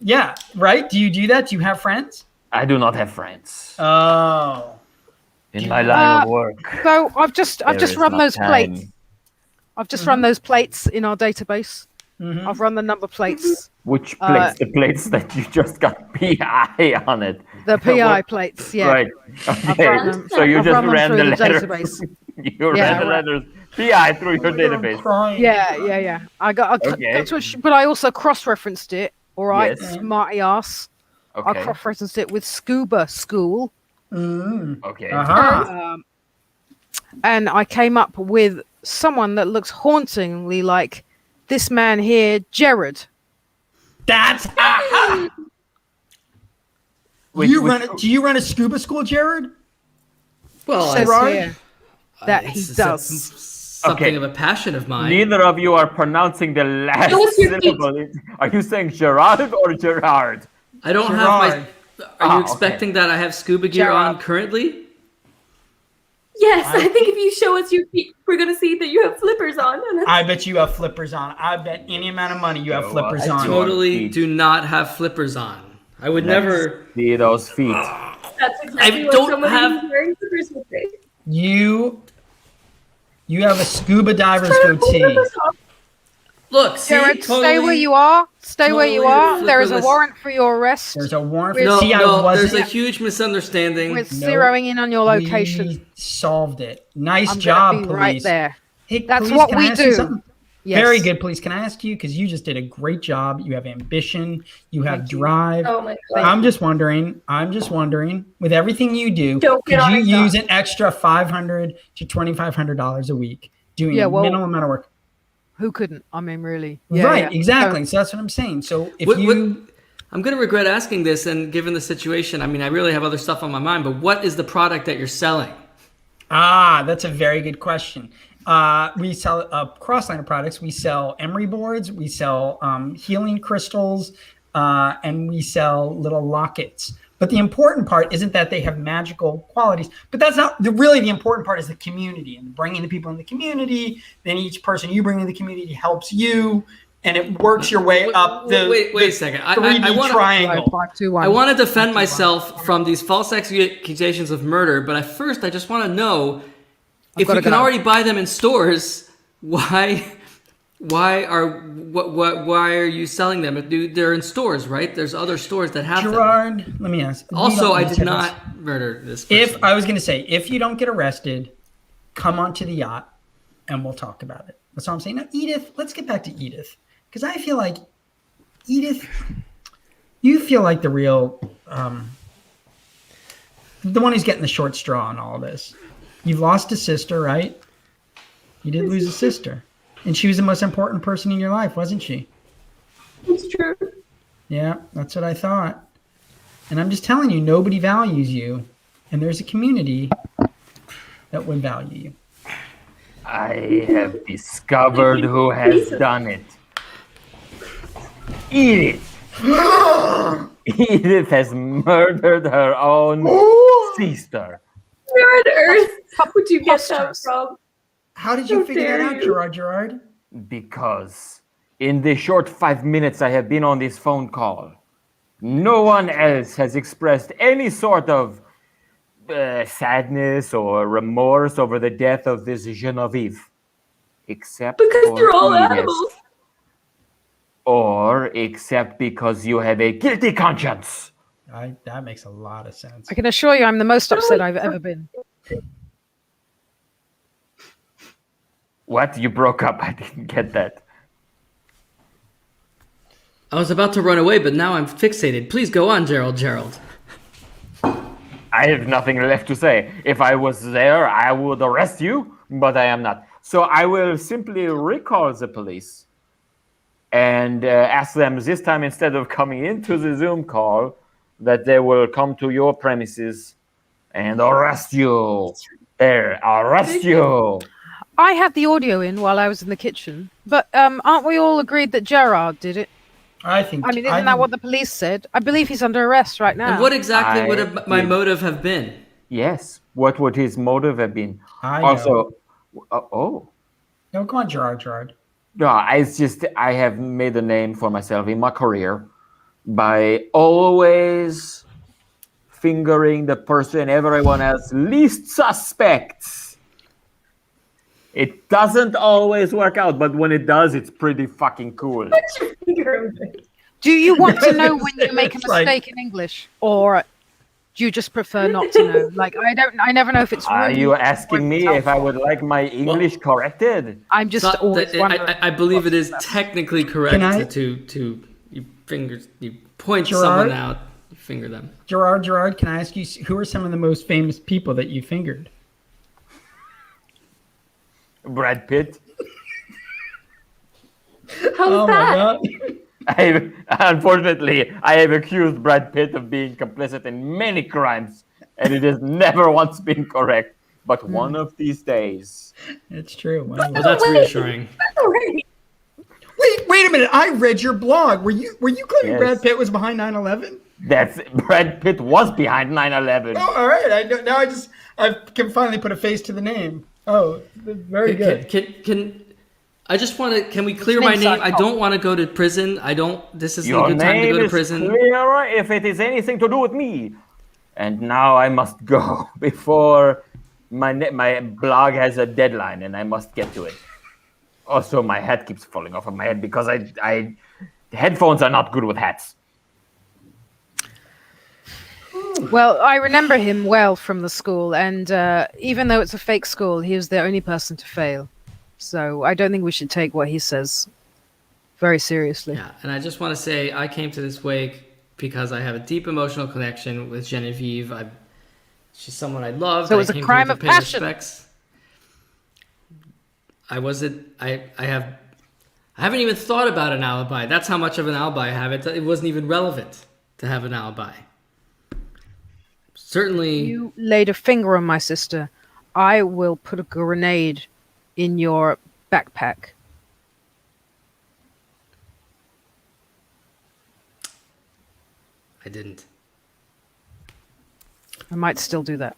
Yeah, right? Do you do that? Do you have friends? I do not have friends. Oh. In my line of work. So I've just there is run not those time. plates. I've just run those plates in our database. I've run the number plates. Which plates? The plates that you just got PI on it. The PI plates, yeah. Right. Okay. run them- So you I've just run them ran through the the letters. database. You Yeah, ran the right. letters PI through your database. Crying. Yeah. Okay. But I also cross-referenced it. All right, Yes. smarty ass. I Okay. cross-referenced it with scuba school, Okay. Uh-huh. and I came up with someone that looks hauntingly like this man here, Jared. That's Which- you which- run it. Do you run a scuba school, Jared? Well, Says right. here that he it's does. something Okay. of a passion of mine. Neither of you are pronouncing the last Show us your feet. syllable. Are you saying Gerard or Gerard? I don't have Gerard. my. Are you okay. expecting that I have scuba gear Gerard. on currently? Yes, I think if you show us your feet, we're gonna see that you have flippers on. And I bet you have flippers on. I bet any amount of money you have No, flippers I on. Totally feet. do not have flippers on. I would never. See those feet. that's exactly what don't somebody have- who's wearing slippers would say. You have a scuba diver's goatee. Look, see, Jared, totally, stay where you are. Stay where you totally are. There is a flipperless. warrant for your arrest. There's a warrant for With- No, See, I no, wasn't. there's a huge misunderstanding. We're No. zeroing in on your location. We solved it. Nice I'm job, gonna be police. right there. Hey, That's police, what can we I ask you do. something? Yes. Very good, police. Can I ask you, because you just did a great job. You have ambition. You have Thank you. drive. Oh my god. I'm just wondering, with everything you do, Don't could get on you his use job. an extra $500 to $2,500 a week doing Yeah, a well, minimal amount of work? Who couldn't? I mean, really. Right, yeah. exactly. So that's what I'm saying. So if What- you, I'm going to regret asking this, and given the situation, I mean, I really have other stuff on my mind, but what is the product that you're selling? that's a very good question. We sell a cross line of products. We sell emery boards, we sell healing crystals, and we sell little lockets. But the important part isn't that they have magical qualities, but that's not really the important part is the community and bringing the people in the community. Then each person you bring in the community helps you, and it works your way up the Wait a second. I 3D wanna- triangle. 5, 2, 1. I want to defend myself from these false accusations of murder, but at first I just want to know if got you a can gun. already buy them in stores, why are you selling them? They're in stores, right? There's other stores that have them. Gerard, let me ask. Also, I You don't did need to- not murder this person. If I was going to say, if you don't get arrested, come onto the yacht and we'll talk about it. That's all I'm saying. Now, Edith, let's get back to Edith. Because I feel like, Edith, you feel like the real, the one who's getting the short straw on all this. You've lost a sister, right? You did lose a sister. And she was the most important person in your life, wasn't she? It's true. Yeah, that's what I thought. And I'm just telling you, nobody values you. And there's a community that would value you. I have discovered who has done it. Edith. Edith has murdered her own sister. Where on earth would you get that Preposterous. from? How did you How figure that dare out, you. Gerard? Because in the short 5 minutes I have been on this phone call, no one else has expressed any sort of sadness or remorse over the death of this Genevieve. Except Because for you're all Edith. animals. Or except because you have a guilty conscience. That makes a lot of sense. I can assure you I'm the most upset I've ever been. What? You broke up. I didn't get that. I was about to run away, but now I'm fixated. Please go on, Gerald. I have nothing left to say. If I was there, I would arrest you, but I am not. So I will simply recall the police and ask them this time, instead of coming into the Zoom call, that they will come to your premises and arrest you. Arrest you. I had the audio in while I was in the kitchen, but aren't we all agreed that Gerard did it? I think. I mean, isn't that what the police said? I believe he's under arrest right now. And what exactly would my motive have been? Yes. What would his motive have been? I also, know. No, come on, Gerard. No, I have made a name for myself in my career by always fingering the person everyone else least suspects. It doesn't always work out, but when it does, it's pretty fucking cool. Do you want to know when you make a mistake in English, or do you just prefer not to know? Like, I never know if it's. Are you asking me if I would like my English corrected? I'm just always wondering. I believe it is technically correct to you point someone out, you finger them. Gerard, can I ask you, who are some of the most famous people that you fingered? Brad Pitt. How's that? Unfortunately, I have accused Brad Pitt of being complicit in many crimes, and it has never once been correct. But one of these days, it's true. Well, that's reassuring. Wait a minute! I read your blog. Were you claiming Brad Pitt was behind 9/11? That's Brad Pitt was behind 9/11. Oh, all right. I can finally put a face to the name. Oh, very good. Can we clear my name? I don't want to go to prison. This isn't a good time to go to prison. Your name is clear if it is anything to do with me. And now I must go before my blog has a deadline and I must get to it. Also, my hat keeps falling off of my head because headphones are not good with hats. Well, I remember him well from the school, and even though it's a fake school, he was the only person to fail. So I don't think we should take what he says very seriously. Yeah, and I just want to say I came to this wake because I have a deep emotional connection with Genevieve. She's someone I love. So it was a crime of passion. I haven't even thought about an alibi. That's how much of an alibi I have. It wasn't even relevant to have an alibi. Certainly. You laid a finger on my sister. I will put a grenade in your backpack. I didn't. I might still do that.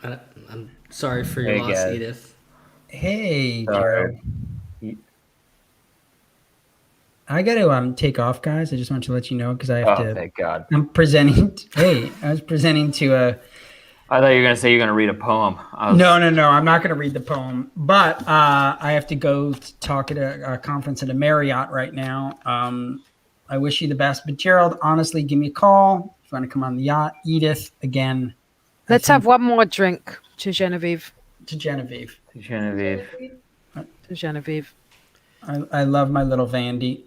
I'm sorry for your loss, guys. Edith. Hey, Jared. I got to take off, guys. I just want to let you know because I have to. Thank God. I'm presenting. I was presenting to a. I thought you were going to say you're going to read a poem. No. I'm not going to read the poem, but I have to go talk at a conference at a Marriott right now. I wish you the best, but Gerald, honestly, give me a call if you want to come on the yacht. Edith, again. Let's have one more drink to Genevieve. To Genevieve. I love my little Vandy.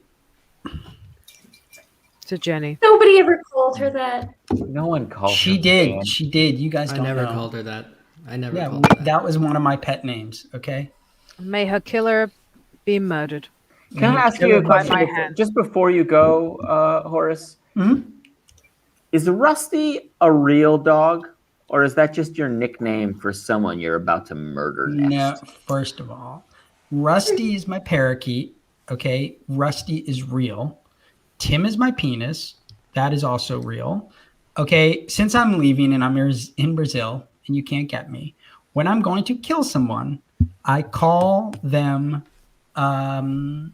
To Jenny. Nobody ever called her that. No one called her. She did. She did. You guys don't know. I never called her that. That was one of my pet names. Okay. May her killer be murdered. Can I ask you a question? Just before you go, Horace? Mm-hmm. Is Rusty a real dog? Or is that just your nickname for someone you're about to murder next? No, first of all, Rusty is my parakeet. Okay. Rusty is real. Tim is my penis. That is also real. Okay. Since I'm leaving and I'm in Brazil and you can't get me, when I'm going to kill someone, I call them Vandy.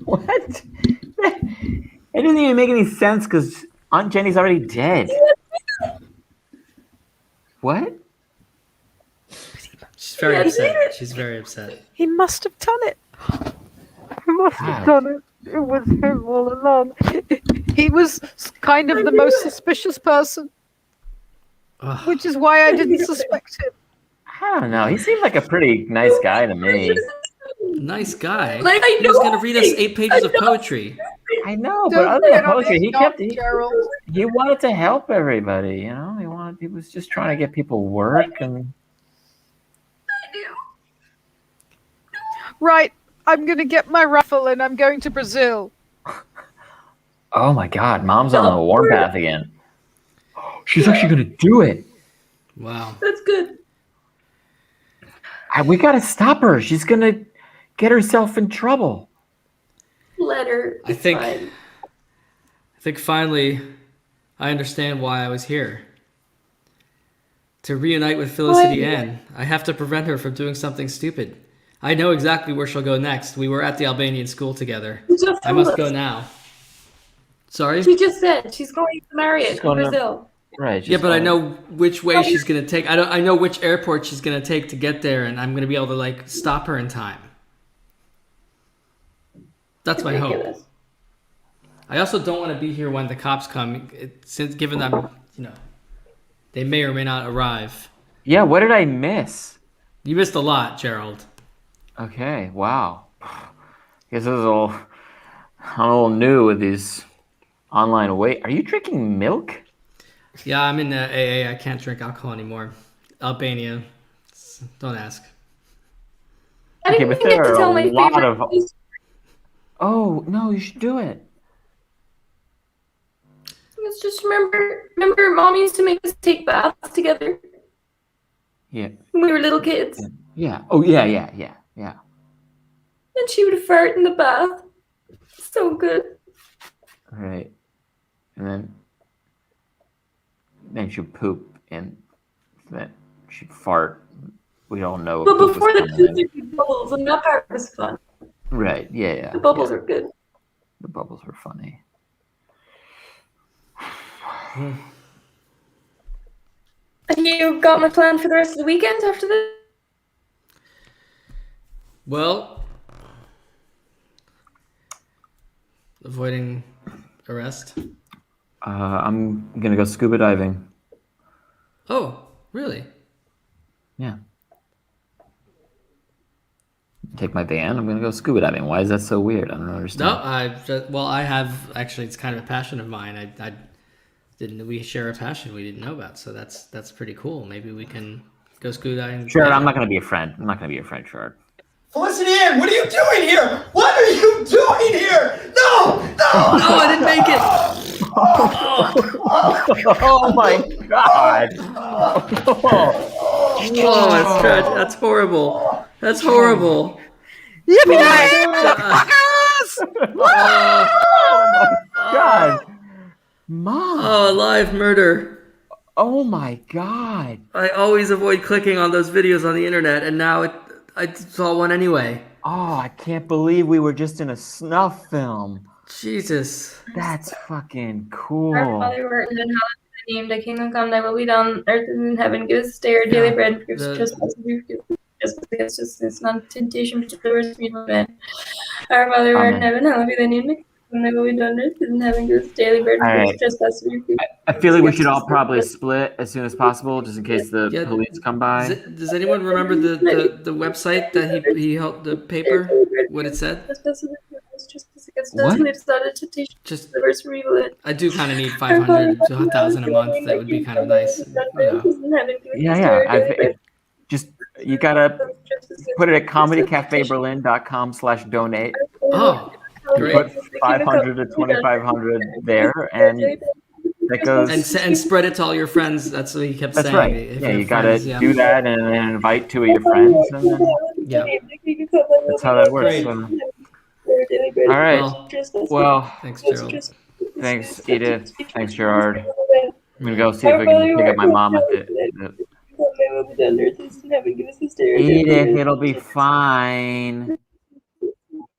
What? It doesn't even make any sense because Aunt Jenny's already dead. What? She's very upset. She's very upset. He must have done it. He must have done it. It was him all along. He was kind of the most suspicious person, which is why I didn't suspect him. I don't know. He seemed like a pretty nice guy to me. Nice guy. Like, He was going to read us 8 pages of poetry. I know, but Don't other than get on poetry, his yacht, Gerald. he wanted to help everybody. You know, he was just trying to get people work and. Right, I'm going to get my raffle and I'm going to Brazil. Oh my God, Mom's on the warm path again. She's actually gonna do it. Wow. That's good. We gotta stop her. She's gonna get herself in trouble. Let her. I think finally I understand why I was here. To reunite with Felicity Ann. I have to prevent her from doing something stupid. I know exactly where she'll go next. We were at the Albanian school together. I must go now. Sorry? She just said she's going to marry it in going to- Brazil. Right. Yeah, but I know which way she's gonna take. I know which airport she's gonna take to get there, and I'm gonna be able to like stop her in time. That's my hope. Ridiculous. I also don't want to be here when the cops come, since given that they may or may not arrive. Yeah. What did I miss? You missed a lot, Gerald. Okay. Wow. Guess I'm a little new with these online wait. Are you drinking milk? Yeah, I'm in the AA. I can't drink alcohol anymore. Albania. Don't ask. I didn't but even there get to are tell a my lot favorite. of- Oh no, you should do it. Let's just remember, Mom used to make us take baths together Yeah. when we were little kids, Yeah. Oh yeah. and she would fart in the bath. So good. Right. And then she'd poop and then she'd fart. We all know. But poop was before the coming poop, in. there'd be bubbles, and that part was fun. Right. Yeah. The bubbles yeah. are good. The bubbles were funny. And you got my plan for the rest of the weekend after this? Well, avoiding arrest. I'm gonna go scuba diving. Oh, really? Yeah. Take my van. I'm gonna go scuba diving. Why is that so weird? I don't understand. No, I have actually. It's kind of a passion of mine. I didn't. We share a passion we didn't know about, so that's pretty cool. Maybe we can go scuba diving. Sure, together. I'm not gonna be a friend. I'm not gonna be a friend, Shard. Felicity Ann, what are you doing here? What are you doing here? No! No, I didn't make it. Oh my God! Oh, that's tragic. That's horrible. That's horrible. Yippee! Motherfuckers! God, Mom! Oh, live murder. Oh my God! I always avoid clicking on those videos on the internet, and now I saw one anyway. Oh, I can't believe we were just in a snuff film. Jesus. That's fucking Our cool. Father who art in heaven, hallowed be thy name. Thy kingdom come, thy will be done, earth as in heaven. Give us this day our daily bread, and forgive us our trespasses, we forgive trespass against us. It's not temptation, but deliver us from evil. Amen. Our Father who art in Amen. heaven, hallowed be thy name. Thy kingdom come, thy will be done, earth as in heaven. Give us daily bread, and forgive us Alright. trespasses, we forgive. I feel like we should all probably split as soon as possible, just in case the Yeah. police come by. Does anyone remember the website that he held the paper? What it said? Trespasses, we forgive us trespasses against us. What? And lead us not into temptation, Just deliver us from evil. Amen. I do kind of need 500 to 1,000 a month. That would be kind of nice. Yeah. You gotta put it at comedycafeberlin.com/donate. Oh, great. Put 500 to 2,500 there, and that goes. And spread it to all your friends. That's what he kept That's saying. right. If Yeah, your you gotta friends, do that and then invite 2 of your friends, and then Yeah. that's how that works. Great. So. All right. Well, Thanks, Gerald. thanks, Edith. Thanks, Gerard. I'm gonna go see if I can pick up my mom at the Edith, it'll be fine.